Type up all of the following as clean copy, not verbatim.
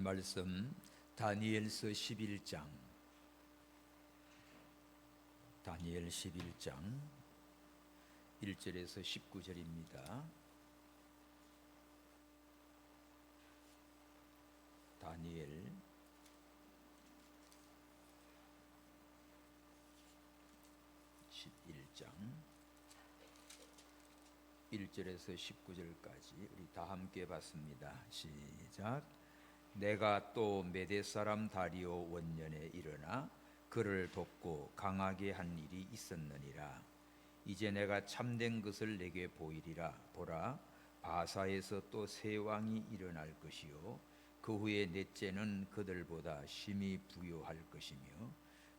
말씀 다니엘서 11장 다니엘 11장 1절에서 19절입니다. 다니엘 11장 1절에서 19절까지 우리 다 함께 봤습니다. 시작. 내가 또 메대 사람 다리오 원년에 일어나 그를 돕고 강하게 한 일이 있었느니라. 이제 내가 참된 것을 내게 보이리라. 보라, 바사에서 또 새 왕이 일어날 것이요 그 후에 넷째는 그들보다 심히 부요할 것이며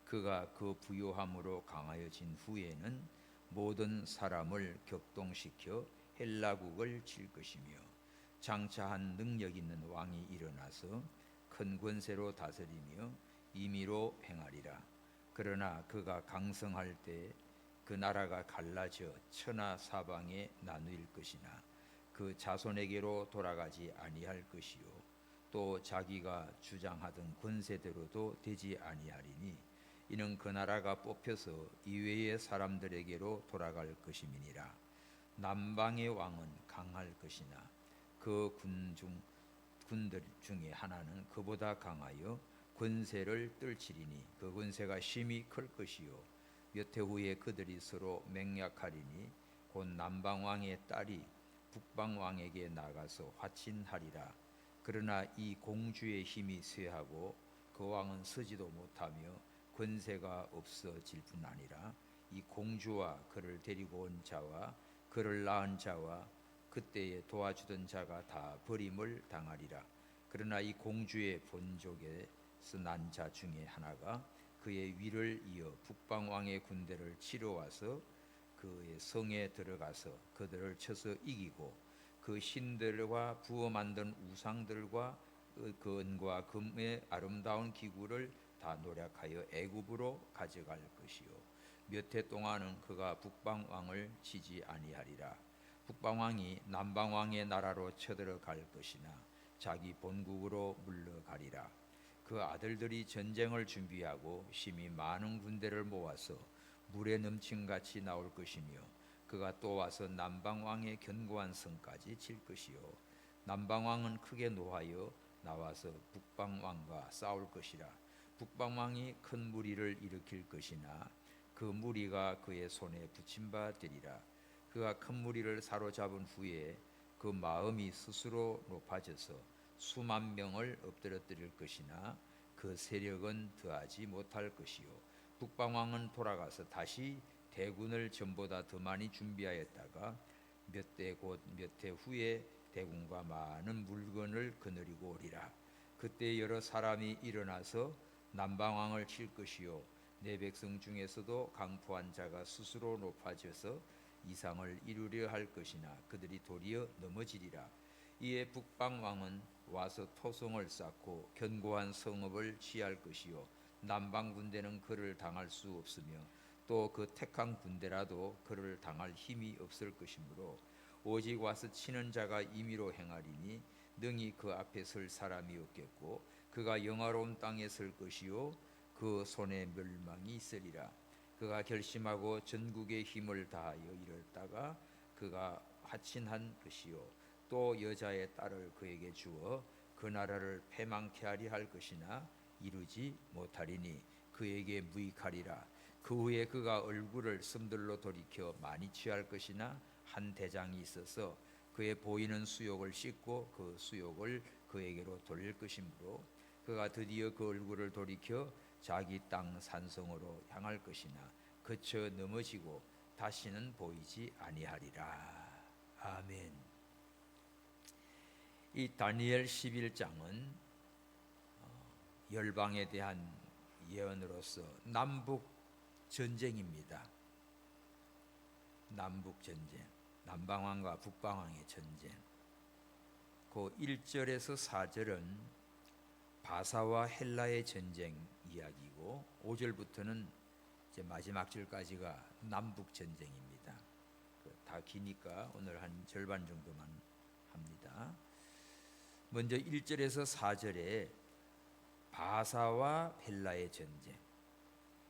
그가 그 부요함으로 강하여진 후에는 모든 사람을 격동시켜 헬라국을 칠 것이며 장차한 능력 있는 왕이 일어나서 큰 권세로 다스리며 임의로 행하리라. 그러나 그가 강성할 때 그 나라가 갈라져 천하 사방에 나누일 것이나 그 자손에게로 돌아가지 아니할 것이요 또 자기가 주장하던 권세대로도 되지 아니하리니 이는 그 나라가 뽑혀서 이외의 사람들에게로 돌아갈 것임이니라. 남방의 왕은 강할 것이나 그 군들 중에 하나는 그보다 강하여 권세를 떨치리니 그 권세가 심히 클 것이요 몇 해 후에 그들이 서로 맹약하리니 곧 남방왕의 딸이 북방왕에게 나가서 화친하리라. 그러나 이 공주의 힘이 쇠하고 그 왕은 서지도 못하며 권세가 없어질 뿐 아니라 이 공주와 그를 데리고 온 자와 그를 낳은 자와 그때에 도와주던 자가 다 버림을 당하리라. 그러나 이 공주의 본족에서 난 자 중에 하나가 그의 위를 이어 북방왕의 군대를 치러 와서 그의 성에 들어가서 그들을 쳐서 이기고 그 신들과 부어 만든 우상들과 그 은과 금의 아름다운 기구를 다 노략하여 애굽으로 가져갈 것이요 몇 해 동안은 그가 북방왕을 치지 아니하리라. 북방왕이 남방왕의 나라로 쳐들어갈 것이나 자기 본국으로 물러가리라. 그 아들들이 전쟁을 준비하고 심히 많은 군대를 모아서 물에 넘친같이 나올 것이며 그가 또 와서 남방왕의 견고한 성까지 칠 것이요 남방왕은 크게 노하여 나와서 북방왕과 싸울 것이라. 북방왕이 큰 무리를 일으킬 것이나 그 무리가 그의 손에 붙임 바 되리라. 그가 큰 무리를 사로잡은 후에 그 마음이 스스로 높아져서 수만 명을 엎드러뜨릴 것이나 그 세력은 더하지 못할 것이요 북방왕은 돌아가서 다시 대군을 전보다 더 많이 준비하였다가 몇 대 곧 몇 해 후에 대군과 많은 물건을 거느리고 오리라. 그때 여러 사람이 일어나서 남방왕을 칠 것이요 내 백성 중에서도 강포한 자가 스스로 높아져서 이상을 이루려 할 것이나 그들이 도리어 넘어지리라. 이에 북방왕은 와서 토성을 쌓고 견고한 성읍을 취할 것이요 남방 군대는 그를 당할 수 없으며 또 그 택한 군대라도 그를 당할 힘이 없을 것이므로 오직 와서 치는 자가 임의로 행하리니 능히 그 앞에 설 사람이 없겠고 그가 영화로운 땅에 설 것이요 그 손에 멸망이 있으리라. 그가 결심하고 전국의 힘을 다하여 이뤘다가 그가 화친한 것이요 또 여자의 딸을 그에게 주어 그 나라를 패망케 하리 할 것이나 이루지 못하리니 그에게 무익하리라. 그 후에 그가 얼굴을 섬들로 돌이켜 많이 취할 것이나 한 대장이 있어서 그의 보이는 수욕을 씻고 그 수욕을 그에게로 돌릴 것이므로 그가 드디어 그 얼굴을 돌이켜 자기 땅 산성으로 향할 것이나 그쳐 넘어지고 다시는 보이지 아니하리라. 아멘. 이 다니엘 11장은 열방에 대한 예언으로서 남북 전쟁입니다. 남북 전쟁, 남방왕과 북방왕의 전쟁. 그 1절에서 4절은 바사와 헬라의 전쟁 이야기고 5절부터는 이제 마지막 절까지가 남북 전쟁입니다. 다 기니까 오늘 한 절반 정도만 합니다. 먼저 1절에서 4절에 바사와 헬라의 전쟁,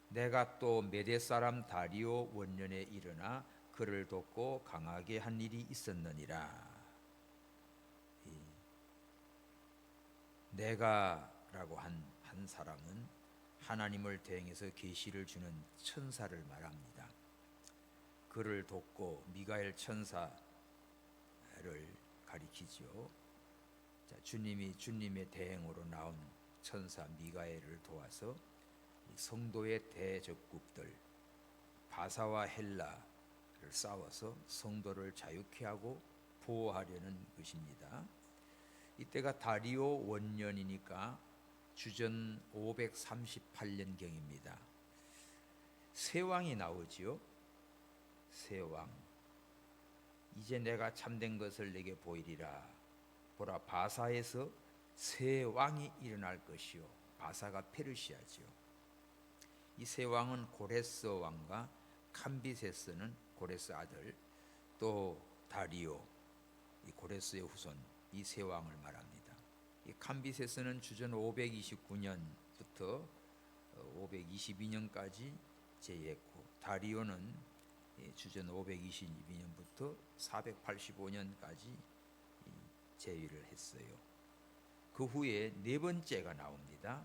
내가 또 메대 사람 다리오 원년에 일어나 그를 돕고 강하게 한 일이 있었느니라. 내가라고 한 사람은 하나님을 대행해서 계시를 주는 천사를 말합니다. 그를 돕고 미가엘 천사를 가리키죠. 자, 주님이 주님의 대행으로 나온 천사 미가엘을 도와서 성도의 대적국들 바사와 헬라를 싸워서 성도를 자유케 하고 보호하려는 것입니다. 이때가 다리오 원년이니까 주전 538년경입니다. 새 왕이 나오지요. 새 왕. 이제 내가 참된 것을 내게 보이리라. 보라, 바사에서 새 왕이 일어날 것이요. 바사가 페르시아지요. 이 새 왕은 고레스 왕과 캄비세스는 고레스 아들, 또 다리오, 이 고레스의 후손, 이 새 왕을 말합니다. 이 캄비세스는 주전 529년부터 522년까지 제위했고, 다리오는 주전 522년부터 485년까지 제위를 했어요. 그 후에 네 번째가 나옵니다.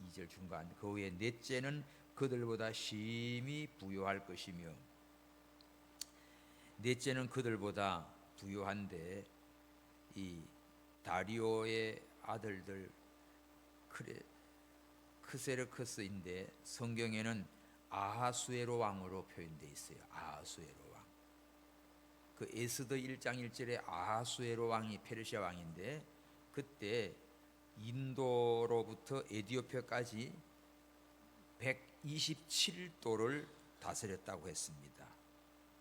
2절 중간. 그 후에 넷째는 그들보다 심히 부요할 것이며, 넷째는 그들보다 부요한데, 이 다리오의 아들들 크세르크스인데 성경에는 아하수에로 왕으로 표현되어 있어요. 아하수에로 왕. 그 에스더 1장 1절에 아하수에로 왕이 페르시아 왕인데, 그때 인도로부터 에디오피아까지 127도를 다스렸다고 했습니다.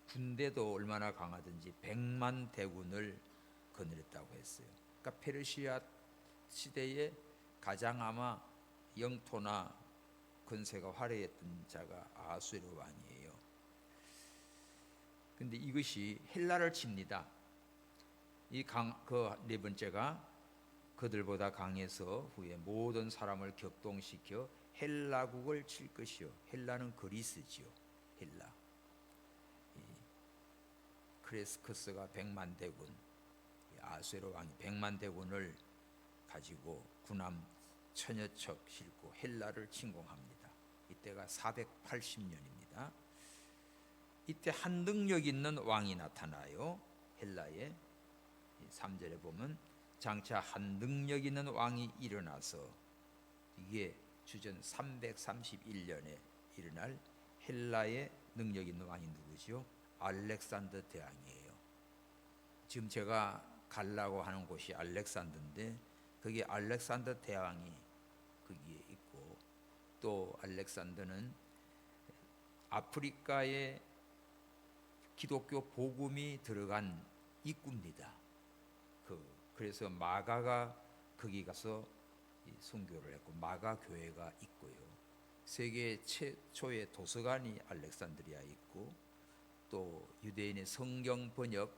군대도 얼마나 강하든지 100만 대군을 거느렸다고 했어요. 그러니까 페르시아 시대에 가장 아마 영토나 권세가 화려했던 자가 아하수에로 왕이에요. 그런데 이것이 헬라를 칩니다. 그 네 번째가 그들보다 강해서 후에 모든 사람을 격동시켜 헬라국을 칠 것이요. 헬라는 그리스지요. 헬라. 크레스커스가 100만 대군, 아수에로 왕이 100만 대군을 가지고 군함 천여 척 싣고 헬라를 침공합니다. 이때가 480년입니다. 이때 한 능력 있는 왕이 나타나요. 헬라에 3절에 보면 장차 한 능력 있는 왕이 일어나서, 이게 주전 331년에 일어날 헬라의 능력 있는 왕이 누구죠? 알렉산더 대왕이에요. 지금 제가 가려고 하는 곳이 알렉산더인데, 거기 알렉산더 대왕이 거기에 있고, 또 알렉산더는 아프리카에 기독교 복음이 들어간 입구입니다. 그래서 마가가 거기 가서 선교를 했고, 마가 교회가 있고요. 세계 최초의 도서관이 알렉산드리아에 있고, 또 유대인의 성경 번역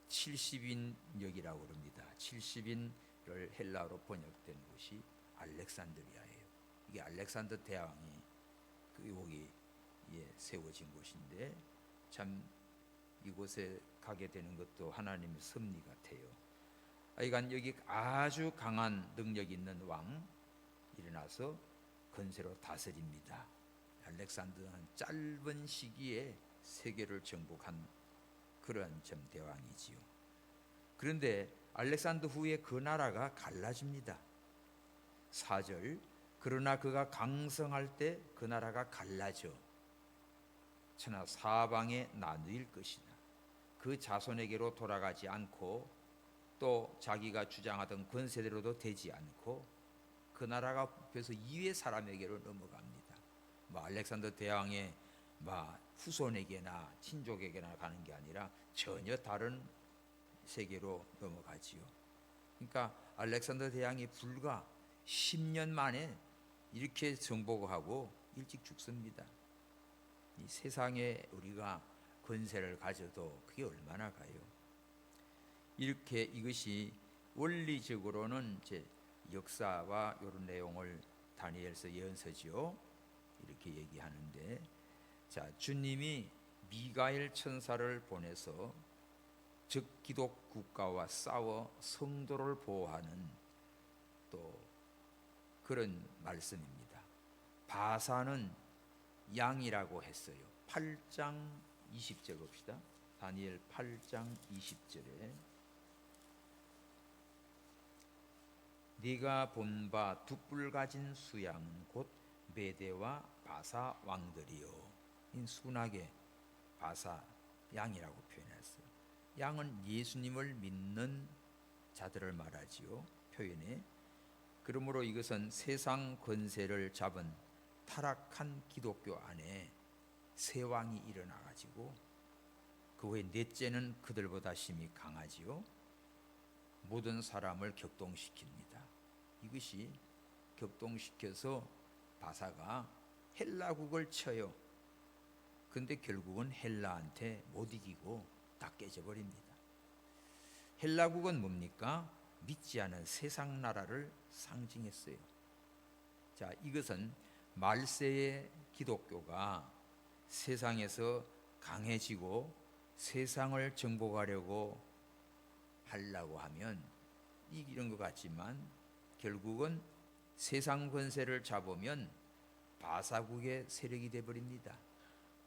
70인역이라고 합니다. 70인을 헬라어로 번역된 곳이 알렉산드리아예요. 이게 알렉산더 대왕이 여기 세워진 곳인데, 참 이곳에 가게 되는 것도 하나님의 섭리 같아요. 하여간 여기 아주 강한 능력 있는 왕 일어나서 건세로 다스립니다. 알렉산더는 짧은 시기에 세계를 정복한 그런 점 대왕이지요. 그런데 알렉산더 후에 그 나라가 갈라집니다. 4절, 그러나 그가 강성할 때 그 나라가 갈라져 천하 사방에 나누일 것이다. 그 자손에게로 돌아가지 않고, 또 자기가 주장하던 권세대로도 되지 않고, 그 나라가 그래서 이외 사람에게로 넘어갑니다. 알렉산더 대왕의 후손에게나 친족에게나 가는 게 아니라 전혀 다른 세계로 넘어가지요. 그러니까 알렉산더 대왕이 불과 10년 만에 이렇게 정복을 하고 일찍 죽습니다. 이 세상에 우리가 권세를 가져도 그게 얼마나 가요. 이렇게 이것이 원리적으로는 이제 역사와 이런 내용을 다니엘서 예언서지요. 이렇게 얘기하는데, 자, 주님이 미가엘 천사를 보내서 즉 기독 국가와 싸워 성도를 보호하는 또 그런 말씀입니다. 바사는 양이라고 했어요. 8장 20절 봅시다. 다니엘 8장 20절에 네가 본 바 두 뿔 가진 수양은 곧 메대와 바사 왕들이요. 순하게 바사 양이라고 표현했어요. 양은 예수님을 믿는 자들을 말하지요. 표현에. 그러므로 이것은 세상 권세를 잡은 타락한 기독교 안에 세 왕이 일어나 가지고 그 후에 넷째는 그들보다 심히 강하지요. 모든 사람을 격동시킵니다. 이것이 격동시켜서 바사가 헬라국을 쳐요. 근데 결국은 헬라한테 못 이기고 다 깨져버립니다. 헬라국은 뭡니까? 믿지 않은 세상 나라를 상징했어요. 자, 이것은 말세의 기독교가 세상에서 강해지고 세상을 정복하려고 하려고 하면 이런 것 같지만 결국은 세상 권세를 잡으면 바사국의 세력이 되어버립니다.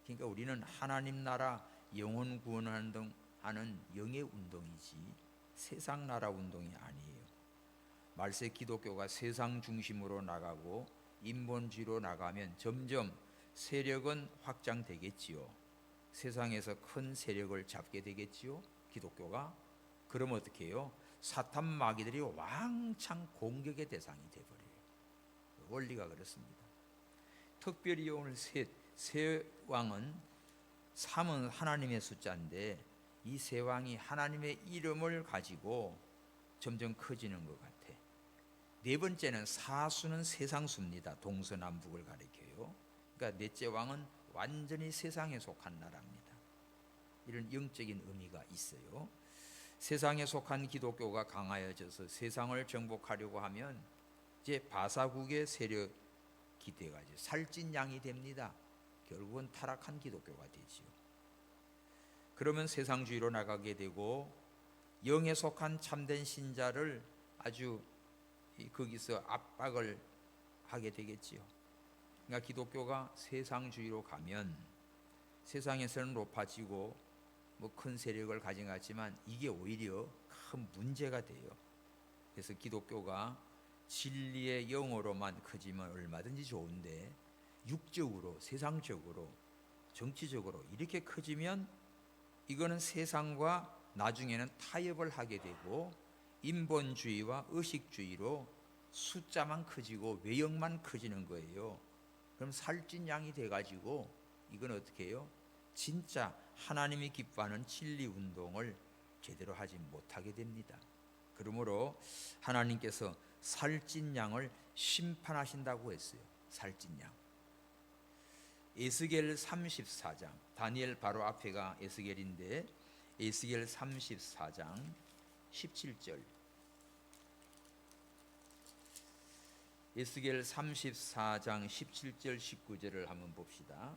그러니까 우리는 하나님 나라 영혼 구원하는 영의 운동이지 세상 나라 운동이 아니에요. 말세 기독교가 세상 중심으로 나가고 인본주의로 나가면 점점 세력은 확장되겠지요. 세상에서 큰 세력을 잡게 되겠지요. 기독교가. 그러면 어떻게 해요? 사탄 마귀들이 왕창 공격의 대상이 되어버려요. 원리가 그렇습니다. 특별히 오늘 세 왕은 3은 하나님의 숫자인데 이 세 왕이 하나님의 이름을 가지고 점점 커지는 것 같아. 네 번째는 사수는 세상수입니다. 동서남북을 가리켜요. 그러니까 넷째 왕은 완전히 세상에 속한 나라입니다. 이런 영적인 의미가 있어요. 세상에 속한 기독교가 강하여져서 세상을 정복하려고 하면 이제 바사국의 세력이 돼가지고 살찐 양이 됩니다. 결국은 타락한 기독교가 되지요. 그러면 세상주의로 나가게 되고 영에 속한 참된 신자를 아주 거기서 압박을 하게 되겠지요. 그러니까 기독교가 세상주의로 가면 세상에서는 높아지고 뭐 큰 세력을 가진 것 같지만 이게 오히려 큰 문제가 돼요. 그래서 기독교가 진리의 영으로만 커지면 얼마든지 좋은데 육적으로, 세상적으로, 정치적으로 이렇게 커지면 이거는 세상과 나중에는 타협을 하게 되고 인본주의와 의식주의로 숫자만 커지고 외형만 커지는 거예요. 그럼 살찐 양이 돼가지고 이건 어떻게 해요? 진짜 하나님이 기뻐하는 진리 운동을 제대로 하지 못하게 됩니다. 그러므로 하나님께서 살찐 양을 심판하신다고 했어요. 살찐 양. 에스겔 34장, 다니엘 바로 앞에가 에스겔인데 에스겔 34장 17절. 에스겔 34장 17절 19절을 한번 봅시다.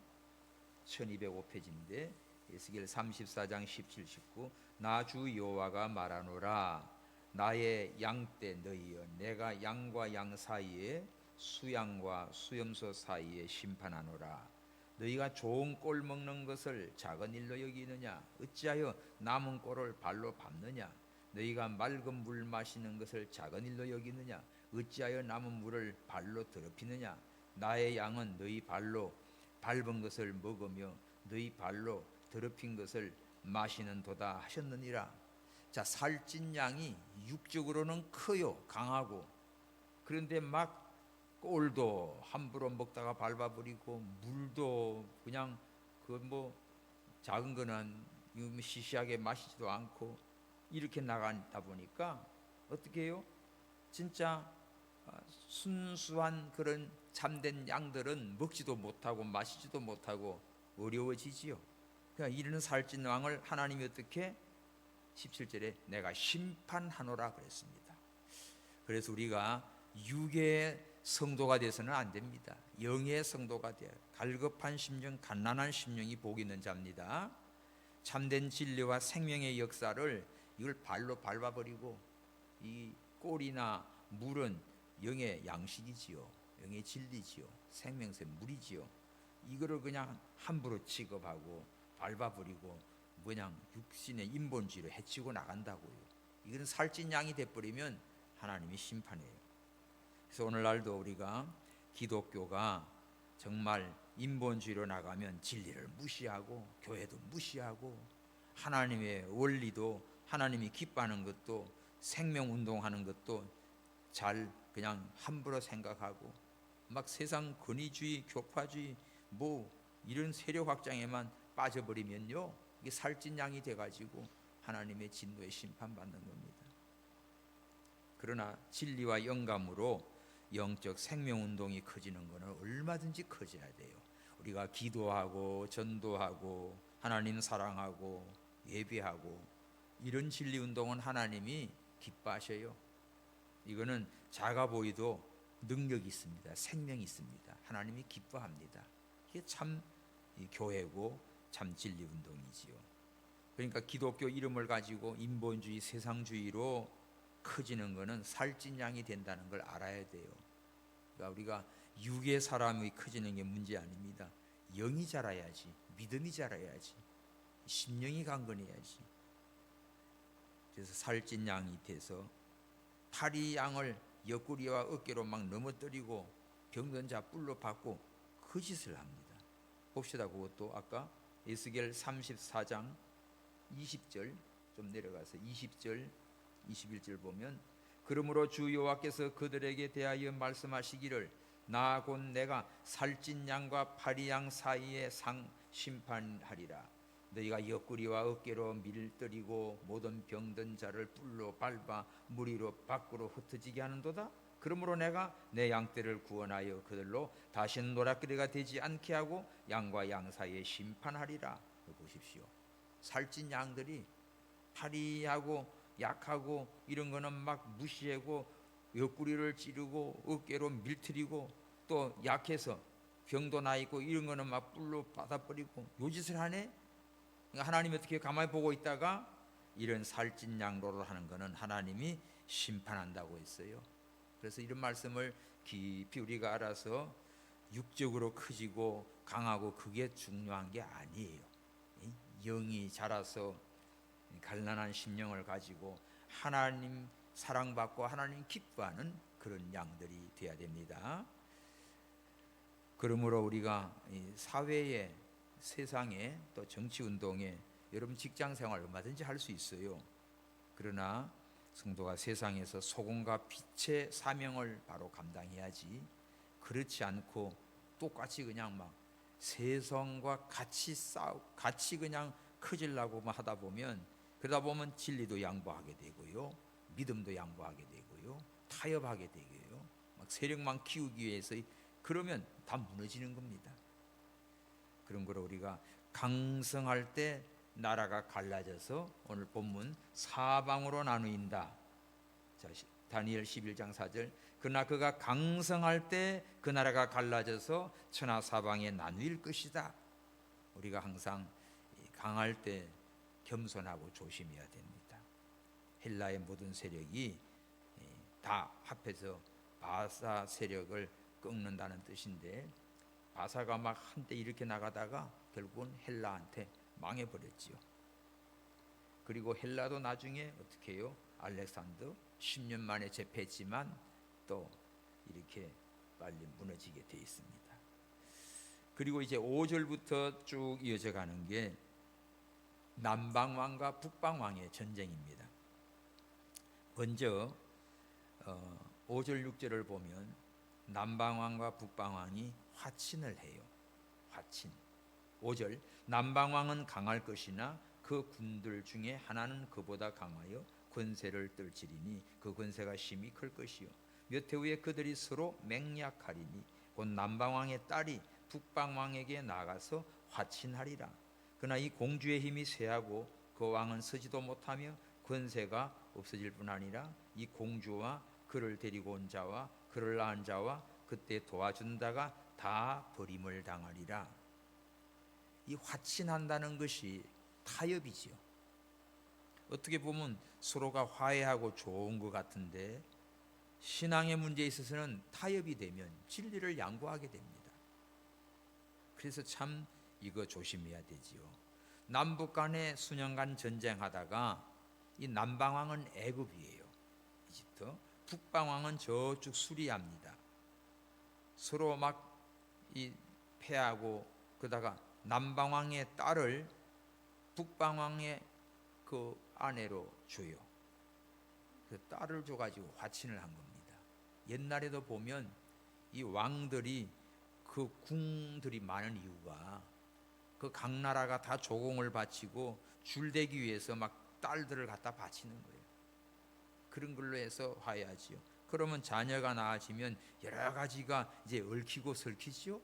1205페이지인데 에스겔 34장 17, 19. 나 주 여호와가 말하노라. 나의 양떼 너희여, 내가 양과 양 사이에 수양과 수염소 사이에 심판하노라. 너희가 좋은 꼴 먹는 것을 작은 일로 여기느냐? 어찌하여 남은 꼴을 발로 밟느냐? 너희가 맑은 물 마시는 것을 작은 일로 여기느냐? 어찌하여 남은 물을 발로 더럽히느냐? 나의 양은 너희 발로 밟은 것을 먹으며 너희 발로 더럽힌 것을 마시는 도다 하셨느니라. 자, 살찐 양이 육적으로는 커요. 강하고. 그런데 막 꼴도 함부로 먹다가 밟아버리고 물도 그냥 그 뭐 작은 거는 시시하게 마시지도 않고 이렇게 나가다 보니까 어떻게 해요? 진짜 순수한 그런 참된 양들은 먹지도 못하고 마시지도 못하고 어려워지지요. 그러니까 이런 살찐 왕을 하나님이 어떻게 17절에 내가 심판하노라 그랬습니다. 그래서 우리가 육의 성도가 돼서는 안 됩니다. 영의 성도가 되어야 갈급한 심령, 갓난한 심령이 복 있는 자입니다. 참된 진리와 생명의 역사를 이걸 발로 밟아버리고, 이 꼴이나 물은 영의 양식이지요, 영의 진리지요, 생명새 물이지요. 이거를 그냥 함부로 취급하고 밟아버리고 그냥 육신의 인본주의로 해치고 나간다고요. 이건 살찐 양이 돼버리면 하나님이 심판해요. 그래서 오늘날도 우리가 기독교가 정말 인본주의로 나가면 진리를 무시하고 교회도 무시하고 하나님의 원리도, 하나님이 기뻐하는 것도, 생명운동하는 것도 잘 그냥 함부로 생각하고 막 세상 권위주의, 교파주의 뭐 이런 세력 확장에만 빠져버리면요, 이게 살찐 양이 돼가지고 하나님의 진노에 심판받는 겁니다. 그러나 진리와 영감으로 영적 생명운동이 커지는 것은 얼마든지 커져야 돼요. 우리가 기도하고 전도하고 하나님 사랑하고 예배하고 이런 진리운동은 하나님이 기뻐하셔요. 이거는 작아 보이도 능력이 있습니다. 생명이 있습니다. 하나님이 기뻐합니다. 이게 참 교회고 참 진리운동이지요. 그러니까 기독교 이름을 가지고 인본주의, 세상주의로 커지는 것은 살찐 양이 된다는 걸 알아야 돼요. 그러니까 우리가 육의 사람이 커지는 게 문제 아닙니다. 영이 자라야지, 믿음이 자라야지, 심령이 강건해야지. 그래서 살찐 양이 돼서 파리 양을 옆구리와 어깨로 막 넘어뜨리고 병든 자 뿔로 받고 그 짓을 합니다. 봅시다. 그것도 아까 에스겔 34장 20절 좀 내려가서 20절 21절 보면, 그러므로 주 여호와께서 그들에게 대하여 말씀하시기를 나 곧 내가 살찐 양과 파리 양 사이에 심판하리라. 너희가 옆구리와 어깨로 밀뜨리고 모든 병든 자를 뿔로 밟아 무리로 밖으로 흩어지게 하는도다. 그러므로 내가 내 양떼를 구원하여 그들로 다시는 노략거리가 되지 않게 하고 양과 양 사이에 심판하리라. 보십시오. 살찐 양들이 파리하고 약하고 이런 거는 막 무시하고 옆구리를 찌르고 어깨로 밀트리고 또 약해서 병도 나 있고 이런 거는 막 뿔로 받아버리고 요 짓을 하네. 그러니까 하나님이 어떻게 가만히 보고 있다가 이런 살찐 양로를 하는 거는 하나님이 심판한다고 했어요. 그래서 이런 말씀을 깊이 우리가 알아서 육적으로 커지고 강하고 그게 중요한 게 아니에요. 영이 자라서 갈난한 심령을 가지고 하나님 사랑받고 하나님 기뻐하는 그런 양들이 되어야 됩니다. 그러므로 우리가 사회에, 세상에, 또 정치운동에, 여러분 직장생활 얼마든지 할 수 있어요. 그러나 성도가 세상에서 소금과 빛의 사명을 바로 감당해야지, 그렇지 않고 똑같이 그냥 막 세상과 같이 그냥 커지려고 하다 보면, 그러다 보면 진리도 양보하게 되고요, 믿음도 양보하게 되고요, 타협하게 되고요, 막 세력만 키우기 위해서 그러면 다 무너지는 겁니다. 그런 거로 우리가 강성할 때 나라가 갈라져서 오늘 본문 사방으로 나누인다. 자, 다니엘 11장 4절. 그러나 그가 강성할 때 그 나라가 갈라져서 천하 사방에 나누일 것이다. 우리가 항상 강할 때 겸손하고 조심해야 됩니다. 헬라의 모든 세력이 다 합해서 바사 세력을 꺾는다는 뜻인데, 바사가 막 한때 이렇게 나가다가 결국은 헬라한테 망해버렸지요. 그리고 헬라도 나중에 어떻게 해요? 알렉산더 10년 만에 제패했지만 또 이렇게 빨리 무너지게 돼 있습니다. 그리고 이제 5절부터 쭉 이어져 가는 게 남방왕과 북방왕의 전쟁입니다. 먼저 5절 6절을 보면 남방왕과 북방왕이 화친을 해요. 화친. 5절 남방왕은 강할 것이나 그 군들 중에 하나는 그보다 강하여 권세를 떨치리니 그 권세가 심히 클 것이요 몇 해 후에 그들이 서로 맹약하리니 곧 남방왕의 딸이 북방왕에게 나가서 화친하리라. 그러나 이 공주의 힘이 쇠하고 그 왕은 서지도 못하며 권세가 없어질 뿐 아니라 이 공주와 그를 데리고 온 자와 그를 낳은 자와 그때 도와준다가 다 버림을 당하리라. 이 화친한다는 것이 타협이지요. 어떻게 보면 서로가 화해하고 좋은 것 같은데 신앙의 문제에 있어서는 타협이 되면 진리를 양보하게 됩니다. 그래서 참 이거 조심해야 되지요. 남북 간에 수년간 전쟁하다가 이 남방왕은 애굽이에요, 이집트. 북방왕은 저쪽 수리아입니다. 서로 막 이 패하고 그러다가 남방왕의 딸을 북방왕의 그 아내로 줘요. 그 딸을 줘가지고 화친을 한 겁니다. 옛날에도 보면 이 왕들이 그 궁들이 많은 이유가 그 각 나라가 다 조공을 바치고 줄대기 위해서 막 딸들을 갖다 바치는 거예요. 그런 걸로 해서 화해하지요. 그러면 자녀가 나아지면 여러 가지가 이제 얽히고 설키지요.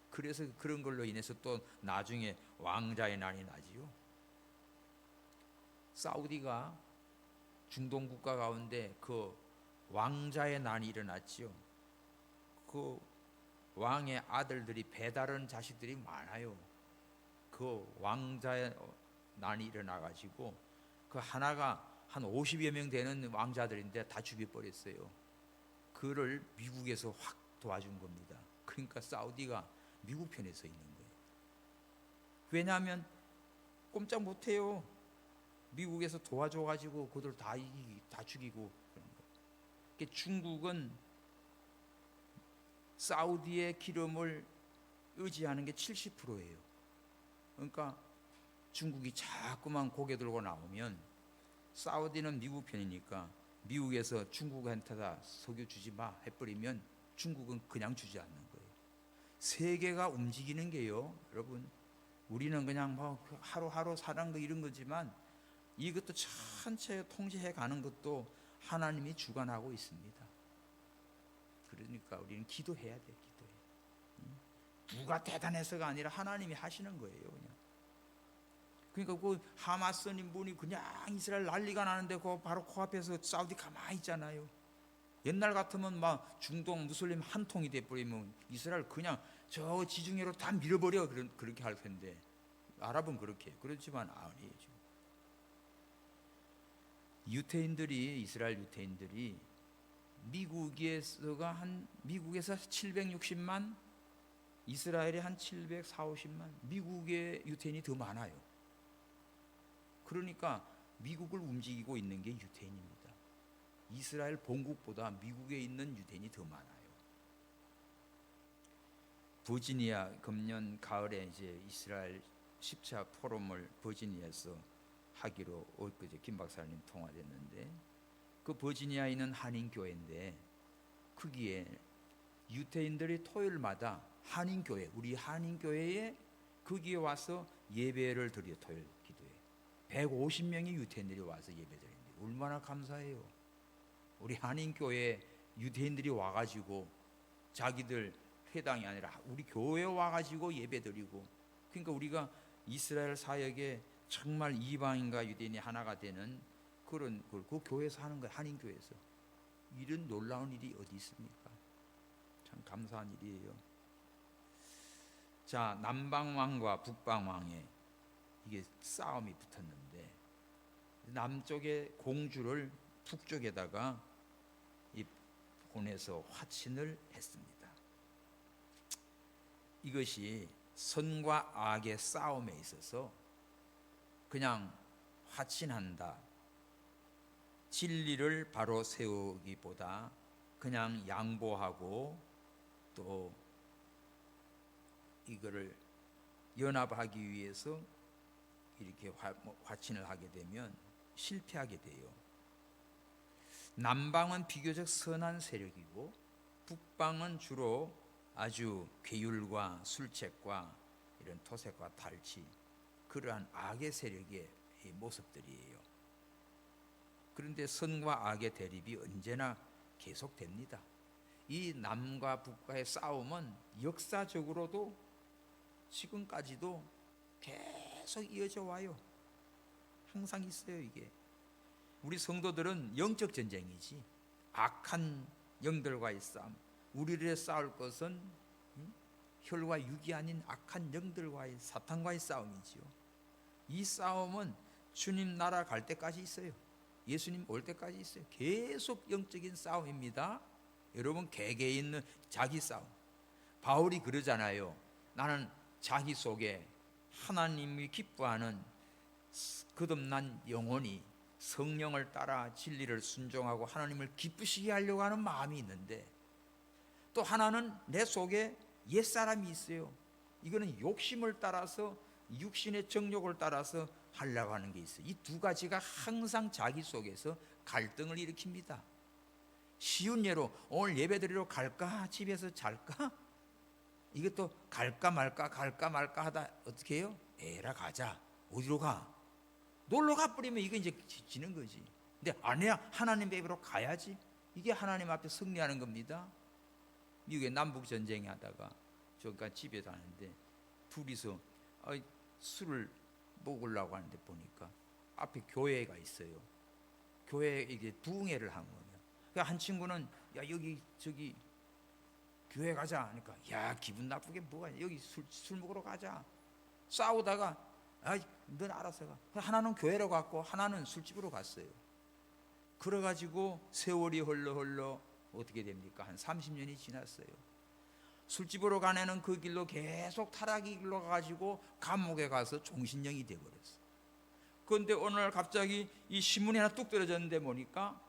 그래서 그런 걸로 인해서 또 나중에 왕자의 난이 나지요. 사우디가 중동 국가 가운데 그 왕자의 난이 일어났지요. 그 왕의 아들들이 배다른 자식들이 많아요. 그 왕자의 난이 일어나 가지고 그 하나가 한 50여 명 되는 왕자들인데 다 죽여버렸어요. 그를 미국에서 확 도와준 겁니다. 그러니까 사우디가 미국 편에 서 있는 거예요. 왜냐하면 꼼짝 못해요. 미국에서 도와줘가지고 그들 다 죽이고 그런 거예요. 중국은 사우디의 기름을 의지하는 게 70%예요. 그러니까 중국이 자꾸만 고개 들고 나오면 사우디는 미국 편이니까 미국에서 중국한테다 석유 주지 마 해버리면 중국은 그냥 주지 않는 거예요. 세계가 움직이는 게요, 여러분, 우리는 그냥 뭐 하루하루 사는 거 이런 거지만 이것도 전체 통제해 가는 것도 하나님이 주관하고 있습니다. 그러니까 우리는 기도해야 돼. 누가 대단해서가 아니라 하나님이 하시는 거예요, 그냥. 그러니까 그 하마스님 분이 그냥 이스라엘 난리가 나는데 그 바로 코앞에서 사우디 가만히 있잖아요. 옛날 같으면 막 중동 무슬림 한 통이 돼버리면 이스라엘 그냥 저 지중해로 다 밀어버려, 그렇게 할 텐데 아랍은 그렇게 해요. 그렇지만 아니에요. 유태인들이, 이스라엘 유태인들이 미국에서 760만, 이스라엘에 한 740~50만, 미국의 유태인이 더 많아요. 그러니까 미국을 움직이고 있는 게 유태인입니다. 이스라엘 본국보다 미국에 있는 유태인이 더 많아요. 버지니아 금년 가을에 이제 이스라엘 10차 포럼을 버지니아에서 하기로 엊그제 김 박사님 통화됐는데, 그 버지니아에 있는 한인교회인데 거기에 유태인들이 토요일마다 한인교회, 우리 한인교회에 거기에 와서 예배를 드려. 토요일 기도회 150명의 유태인들이 와서 예배 드리는데 얼마나 감사해요. 우리 한인교회 유태인들이 와가지고 자기들 회당이 아니라 우리 교회에 와가지고 예배 드리고, 그러니까 우리가 이스라엘 사역에 정말 이방인과 유대인이 하나가 되는 그런 걸 그 교회에서 하는 거예요. 한인교회에서. 이런 놀라운 일이 어디 있습니까? 참 감사한 일이에요. 자, 남방왕과 북방왕에 이게 싸움이 붙었는데 남쪽의 공주를 북쪽에다가 보내서 화친을 했습니다. 이것이 선과 악의 싸움에 있어서 그냥 화친한다, 진리를 바로 세우기보다 그냥 양보하고 또 이거를 연합하기 위해서 이렇게 화친을 하게 되면 실패하게 돼요. 남방은 비교적 선한 세력이고 북방은 주로 아주 괴율과 술책과 이런 토색과 탈취, 그러한 악의 세력의 모습들이에요. 그런데 선과 악의 대립이 언제나 계속됩니다. 이 남과 북과의 싸움은 역사적으로도 지금까지도 계속 이어져 와요. 항상 있어요, 이게. 우리 성도들은 영적 전쟁이지. 악한 영들과의 싸움. 우리를 싸울 것은 혈과 육이 아닌 악한 영들과의, 사탄과의 싸움이지요. 이 싸움은 주님 나라 갈 때까지 있어요. 예수님 올 때까지 있어요. 계속 영적인 싸움입니다. 여러분, 개개인 있는 자기 싸움. 바울이 그러잖아요. 나는 자기 속에 하나님이 기뻐하는 거듭난 영혼이 성령을 따라 진리를 순종하고 하나님을 기쁘시게 하려고 하는 마음이 있는데, 또 하나는 내 속에 옛사람이 있어요. 이거는 욕심을 따라서, 육신의 정욕을 따라서 하려고 하는 게 있어요. 이 두 가지가 항상 자기 속에서 갈등을 일으킵니다. 쉬운 예로 오늘 예배드리러 갈까? 집에서 잘까? 이것도 갈까 말까 하다 어떻게 해요? 에라 가자. 어디로 가? 놀러 가버리면 이거 이제 지는 거지. 근데 아니야, 하나님 배우러 가야지. 이게 하나님 앞에 승리하는 겁니다. 미국에 남북 전쟁 하다가 저가 집에 사는데 둘이서 술을 먹으려고 하는데 보니까 앞에 교회가 있어요. 교회에 이게 부흥회를 한 거예요. 그러니까 한 친구는 야 여기 저기 교회 가자 하니까 야 기분 나쁘게 뭐가 여기 술 먹으러 가자. 싸우다가 넌 알아서 가. 하나는 교회로 갔고 하나는 술집으로 갔어요. 그래가지고 세월이 흘러 어떻게 됩니까? 한 30년이 지났어요. 술집으로 가내는 그 길로 계속 타락의 길로 가가지고 감옥에 가서 종신형이 되어버렸어. 그런데 어느 날 갑자기 이 신문이 하나 뚝 떨어졌는데 보니까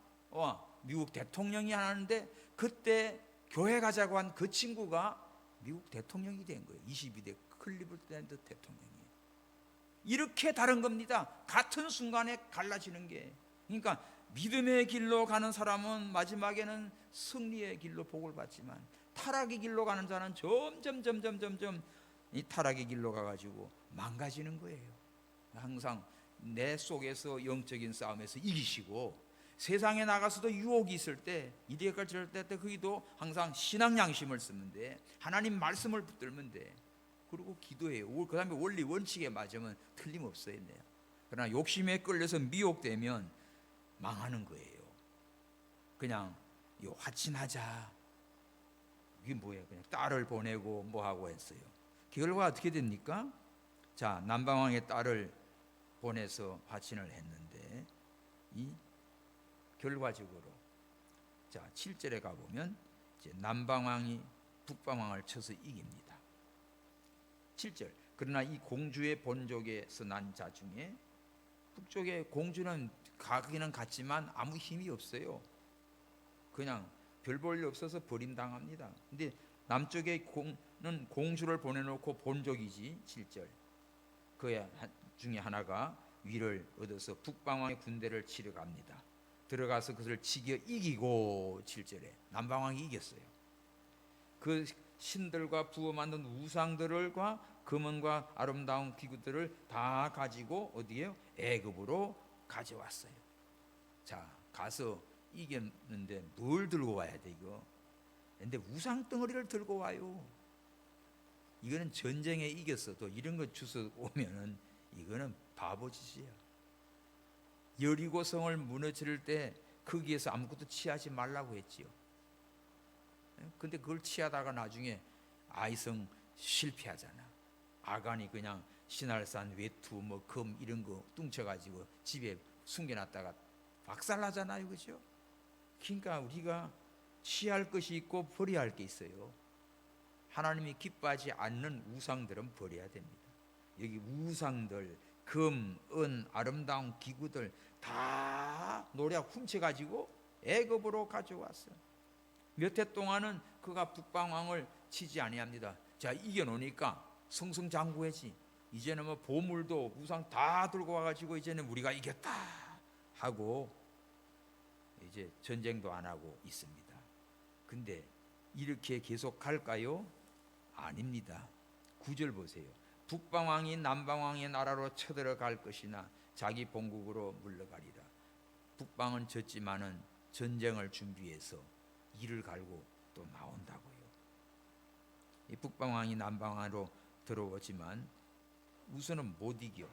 미국 대통령이 하는데, 그때 교회 가자고 한 그 친구가 미국 대통령이 된 거예요. 22대 클리블랜드 대통령이. 이렇게 다른 겁니다. 같은 순간에 갈라지는 게. 그러니까 믿음의 길로 가는 사람은 마지막에는 승리의 길로 복을 받지만, 타락의 길로 가는 자는 점점 이 타락의 길로 가가지고 망가지는 거예요. 항상 내 속에서 영적인 싸움에서 이기시고, 세상에 나가서도 유혹이 있을 때, 이대까지 질 때 거기도 항상 신앙 양심을 쓰는데, 하나님 말씀을 붙들면 돼. 그리고 기도해요. 그 다음에 원리 원칙에 맞으면 틀림없어요. 그러나 욕심에 끌려서 미혹되면 망하는 거예요. 그냥 화친하자. 이게 뭐예요? 그냥 딸을 보내고 뭐하고 했어요. 결과 어떻게 됩니까? 자, 남방왕의 딸을 보내서 화친을 했는데, 이 결과적으로 자 7절에 가보면 이제 남방왕이 북방왕을 쳐서 이깁니다. 7절. 그러나 이 공주의 본족에서 난 자 중에, 북쪽의 공주는 가기는 갔지만 아무 힘이 없어요. 그냥 별 볼 일 없어서 버림당합니다. 근데 남쪽의 공은 공주를 보내놓고 본족이지. 7절. 그 중에 하나가 위를 얻어서 북방왕의 군대를 치러 갑니다. 들어가서 그것을 치겨 이기고, 7절에 남방왕이 이겼어요. 그 신들과 부어 만든 우상들과 금은과 아름다운 기구들을 다 가지고 어디에요? 애굽으로 가져왔어요. 자, 가서 이겼는데 뭘 들고 와야 돼 이거? 근데 우상 덩어리를 들고 와요. 이거는 전쟁에 이겼어도 이런 거 주워 오면은 이거는 바보짓이야. 여리고성을 무너뜨릴 때 거기에서 아무것도 취하지 말라고 했지요. 근데 그걸 취하다가 나중에 아이성 실패하잖아. 아간이 그냥 신할산 외투 금 이런 거 뚱쳐가지고 집에 숨겨놨다가 박살나잖아요. 그죠? 그러니까 우리가 취할 것이 있고 버려야 할 게 있어요. 하나님이 기뻐하지 않는 우상들은 버려야 됩니다. 여기 우상들, 금, 은, 아름다운 기구들 다 노략 훔쳐가지고 애굽으로 가져왔어요. 몇 해 동안은 그가 북방왕을 치지 아니합니다. 자, 이겨놓으니까 승승장구해지. 이제는 뭐 보물도 우상 다 들고 와가지고 이제는 우리가 이겼다 하고 이제 전쟁도 안 하고 있습니다. 근데 이렇게 계속 갈까요? 아닙니다. 9절 보세요. 북방왕이 남방왕의 나라로 쳐들어갈 것이나 자기 본국으로 물러가리라. 북방은 졌지만은 전쟁을 준비해서 이를 갈고 또 나온다고요. 이 북방왕이 남방왕으로 들어오지만 우선은 못 이겨.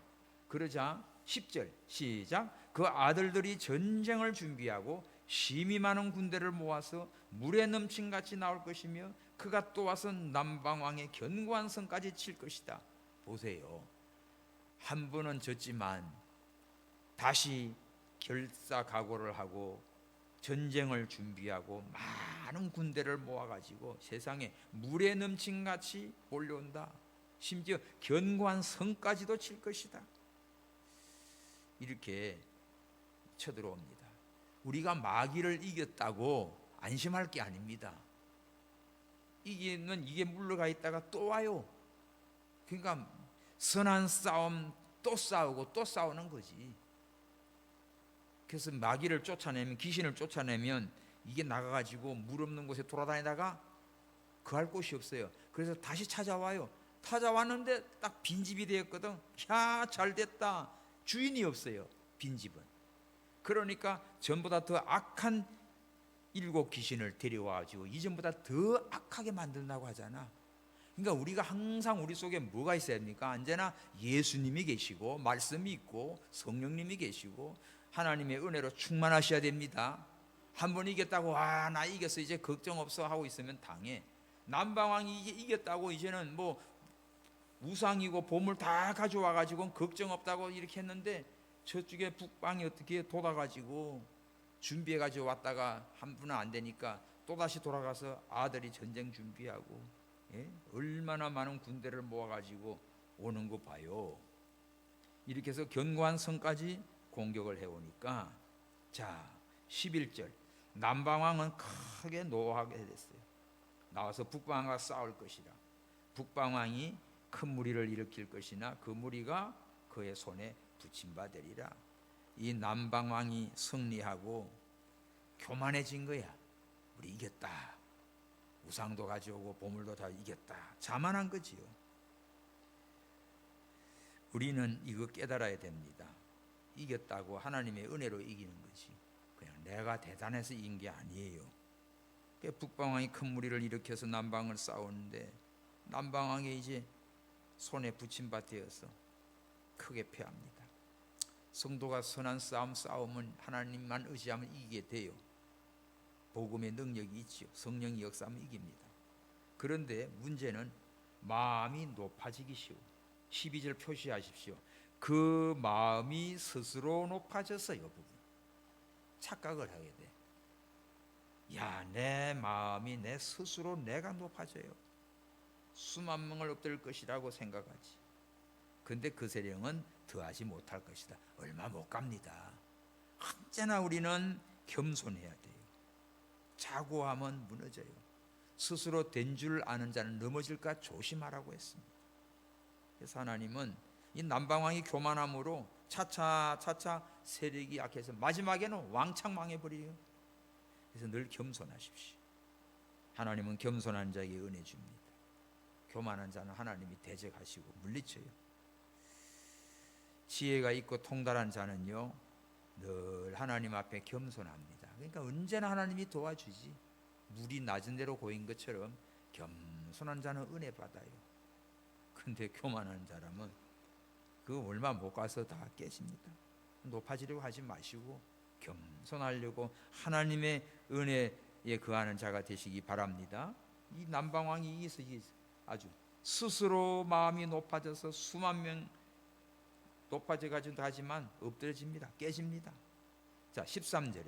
그러자 10절 시작. 그 아들들이 전쟁을 준비하고 심히 많은 군대를 모아서 물에 넘친같이 나올 것이며 그가 또 와서 남방왕의 견고한 성까지 칠 것이다. 보세요. 한 번은 졌지만 다시 결사각오를 하고 전쟁을 준비하고 많은 군대를 모아가지고 세상에 물에 넘친같이 몰려온다. 심지어 견고한 성까지도 칠 것이다. 이렇게 쳐들어옵니다. 우리가 마귀를 이겼다고 안심할 게 아닙니다. 이기면 이게 물러가 있다가 또 와요. 그러니까 선한 싸움 또 싸우고 또 싸우는 거지. 그래서 마귀를 쫓아내면, 귀신을 쫓아내면 이게 나가가지고 물 없는 곳에 돌아다니다가 그할 곳이 없어요. 그래서 다시 찾아와요. 찾아왔는데 딱 빈집이 되었거든. 야, 잘 됐다. 주인이 없어요. 빈집은. 그러니까 전보다 더 악한 7 귀신을 데려와가지고 이전보다 더 악하게 만든다고 하잖아. 그러니까 우리가 항상 우리 속에 뭐가 있어야 됩니까? 언제나 예수님이 계시고 말씀이 있고 성령님이 계시고 하나님의 은혜로 충만하셔야 됩니다. 한 번 이겼다고 나 이겼어 이제 걱정 없어 하고 있으면 당해. 남방왕이 이겼다고 이제는 뭐 우상이고 보물 다 가져와 가지고 걱정 없다고 이렇게 했는데 저쪽에 북방이 어떻게 돋아가지고 준비해 가지고 왔다가 한 분은 안 되니까 또 다시 돌아가서 아들이 전쟁 준비하고 얼마나 많은 군대를 모아 가지고 오는 거 봐요. 이렇게 해서 견고한 성까지 공격을 해오니까 자 11절 남방왕은 크게 노하게 됐어요. 나와서 북방왕과 싸울 것이라. 북방왕이 큰 무리를 일으킬 것이나 그 무리가 그의 손에 붙임받으리라. 이 남방왕이 승리하고 교만해진 거야. 우리 이겼다. 우상도 가져오고 보물도 다 이겼다. 자만한 거지요. 우리는 이거 깨달아야 됩니다. 이겼다고 하나님의 은혜로 이기는 거지. 그냥 내가 대단해서 이긴 게 아니에요. 북방왕이 큰 무리를 일으켜서 남방을 싸우는데 남방왕이 이제 손에 붙임받되어서 크게 패합니다. 성도가 선한 싸움 싸우면 하나님만 의지하면 이기게 돼요. 복음의 능력이 있지요. 성령이 역사하면 이깁니다. 그런데 문제는 마음이 높아지기 쉬워. 12절 표시하십시오. 그 마음이 스스로 높아져서요. 부분 착각을 하게 돼. 야, 내 마음이 내 스스로 내가 높아져요. 수만 명을 엎드릴 것이라고 생각하지. 근데 그 세력은 더하지 못할 것이다. 얼마 못 갑니다. 언제나 우리는 겸손해야 돼요. 자고하면 무너져요. 스스로 된 줄 아는 자는 넘어질까 조심하라고 했습니다. 그래서 하나님은 이 남방왕이 교만함으로 차차 세력이 약해서 마지막에는 왕창 망해버려요. 그래서 늘 겸손하십시오. 하나님은 겸손한 자에게 은혜 줍니다. 교만한 자는 하나님이 대적하시고 물리쳐요. 지혜가 있고 통달한 자는요 늘 하나님 앞에 겸손합니다. 그러니까 언제나 하나님이 도와주지. 물이 낮은 대로 고인 것처럼 겸손한 자는 은혜 받아요. 근데 교만한 사람은 그 얼마 못 가서 다 깨집니다. 높아지려고 하지 마시고 겸손하려고 하나님의 은혜에 거하는 자가 되시기 바랍니다. 이 남방왕이 아주 스스로 마음이 높아져서 수만 명 높아져 가지고 하지만 엎드려집니다. 깨집니다. 자 13절에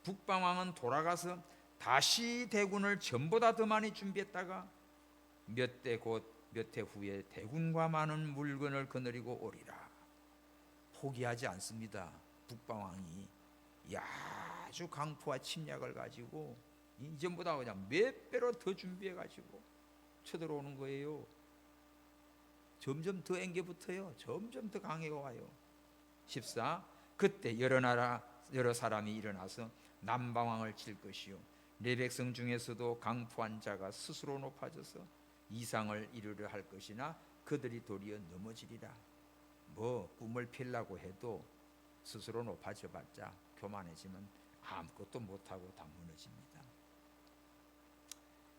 북방왕은 돌아가서 다시 대군을 전보다 더 많이 준비했다가 몇 해 후에 대군과 많은 물건을 거느리고 오리라. 포기하지 않습니다. 북방왕이 아주 강포와 침략을 가지고 이전보다 그냥 몇 배로 더 준비해 가지고 쳐들어오는 거예요. 점점 더 앵겨붙어요. 점점 더 강해가 와요. 14 그때 여러 사람이 일어나서 남방왕을 칠 것이요 내 백성 중에서도 강포한 자가 스스로 높아져서 이상을 이루려 할 것이나 그들이 도리어 넘어지리라. 뭐 꿈을 필라고 해도 스스로 높아져 봤자 교만해지면 아무것도 못하고 다 무너집니다.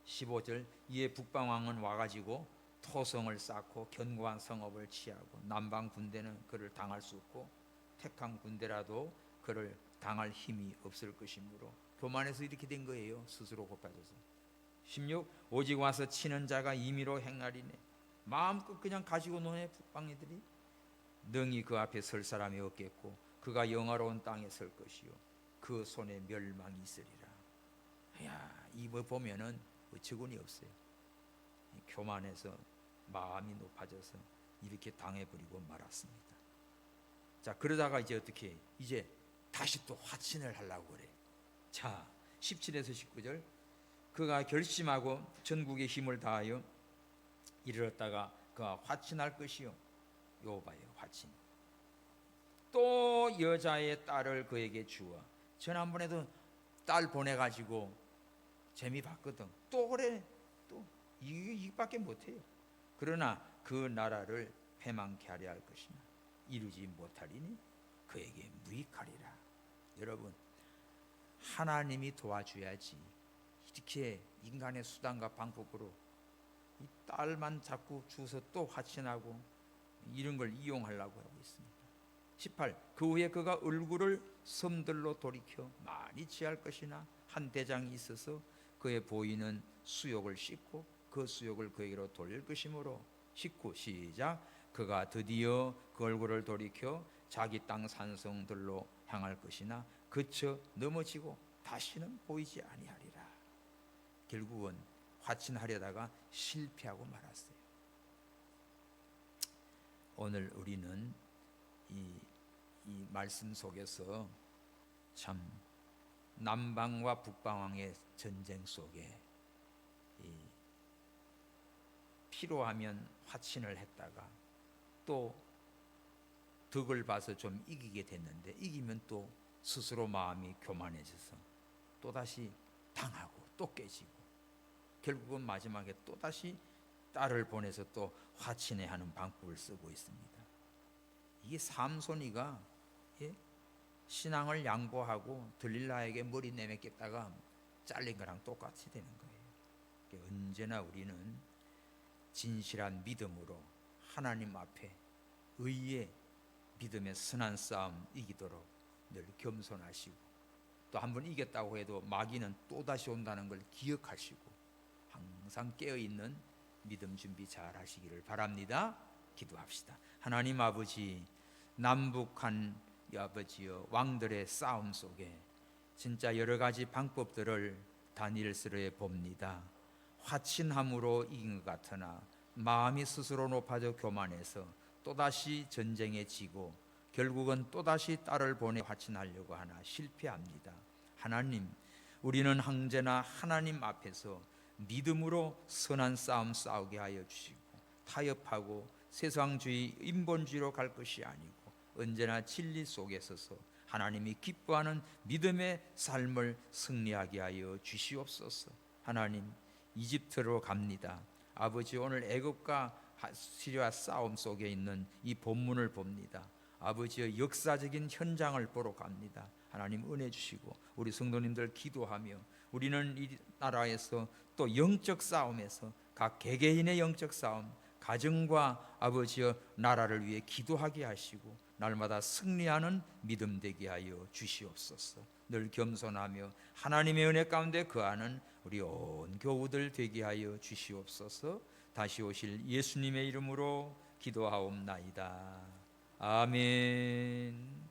15절 이에 북방왕은 와가지고 토성을 쌓고 견고한 성읍을 취하고 남방 군대는 그를 당할 수 없고 택한 군대라도 그를 당할 힘이 없을 것이므로 교만해서 이렇게 된 거예요. 스스로 고파져서. 16. 오직 와서 치는 자가 임의로 행하리네. 마음껏 그냥 가지고 노네. 북방이들이. 능히 그 앞에 설 사람이 없겠고 그가 영화로운 땅에 설 것이요 그 손에 멸망이 있으리라. 야, 이거 보면은 어처구니 없어요. 교만해서 마음이 높아져서 이렇게 당해버리고 말았습니다. 자, 그러다가 이제 어떻게 해? 이제 다시 또 화친을 하려고 그래. 자, 17에서 19절. 그가 결심하고 전국의 힘을 다하여 이르렀다가 그가 화친할 것이요. 요 봐요, 화친. 또 여자의 딸을 그에게 주어. 지난번에도 딸 보내가지고 재미 봤거든. 또 그래, 또 이밖에 못해요. 그러나 그 나라를 패망케 하려 할 것이나 이루지 못하리니 그에게 무익하리라. 여러분, 하나님이 도와줘야지 이렇게 인간의 수단과 방법으로 이 딸만 자꾸 주서 또 화친하고 이런 걸 이용하려고 하고 있습니다. 18. 그 후에 그가 얼굴을 섬들로 돌이켜 많이 취할 것이나 한 대장이 있어서 그의 보이는 수욕을 씻고 그 수욕을 그에게로 돌릴 것이므로 19. 시작. 그가 드디어 그 얼굴을 돌이켜 자기 땅 산성들로 향할 것이나 그쳐 넘어지고 다시는 보이지 아니하리라. 결국은 화친하려다가 실패하고 말았어요. 오늘 우리는 이 말씀 속에서 참 남방과 북방의 전쟁 속에 필요하면 화친을 했다가 또 덕을 봐서 좀 이기게 됐는데 이기면 또 스스로 마음이 교만해져서 또다시 당하고 또 깨지고 결국은 마지막에 또다시 딸을 보내서 또 화친해 하는 방법을 쓰고 있습니다. 이게 삼손이가 신앙을 양보하고 들릴라에게 머리 내맡겼다가 잘린 거랑 똑같이 되는 거예요. 언제나 우리는 진실한 믿음으로 하나님 앞에 의의 믿음의 선한 싸움 이기도록 늘 겸손하시고 또 한 번 이겼다고 해도 마귀는 또다시 온다는 걸 기억하시고 항상 깨어있는 믿음 준비 잘 하시기를 바랍니다. 기도합시다. 하나님 아버지, 남북한 아버지여 왕들의 싸움 속에 진짜 여러 가지 방법들을 다니엘서에 봅니다. 화친함으로 이긴 것 같으나 마음이 스스로 높아져 교만해서 또다시 전쟁에 지고 결국은 또다시 딸을 보내 화친하려고 하나 실패합니다. 하나님, 우리는 항제나 하나님 앞에서 믿음으로 선한 싸움 싸우게 하여 주시고 타협하고 세상주의, 인본주의로 갈 것이 아니고 언제나 진리 속에 서서 하나님이 기뻐하는 믿음의 삶을 승리하게 하여 주시옵소서. 하나님, 이집트로 갑니다. 아버지, 오늘 애굽과 시리아 싸움 속에 있는 이 본문을 봅니다. 아버지의 역사적인 현장을 보러 갑니다. 하나님 은혜 주시고 우리 성도님들 기도하며 우리는 이 나라에서 또 영적 싸움에서 각 개개인의 영적 싸움, 가정과 아버지의 나라를 위해 기도하게 하시고 날마다 승리하는 믿음 되게 하여 주시옵소서. 늘 겸손하며 하나님의 은혜 가운데 거하는 우리 온 교우들 되게 하여 주시옵소서. 다시 오실 예수님의 이름으로 기도하옵나이다. 아멘.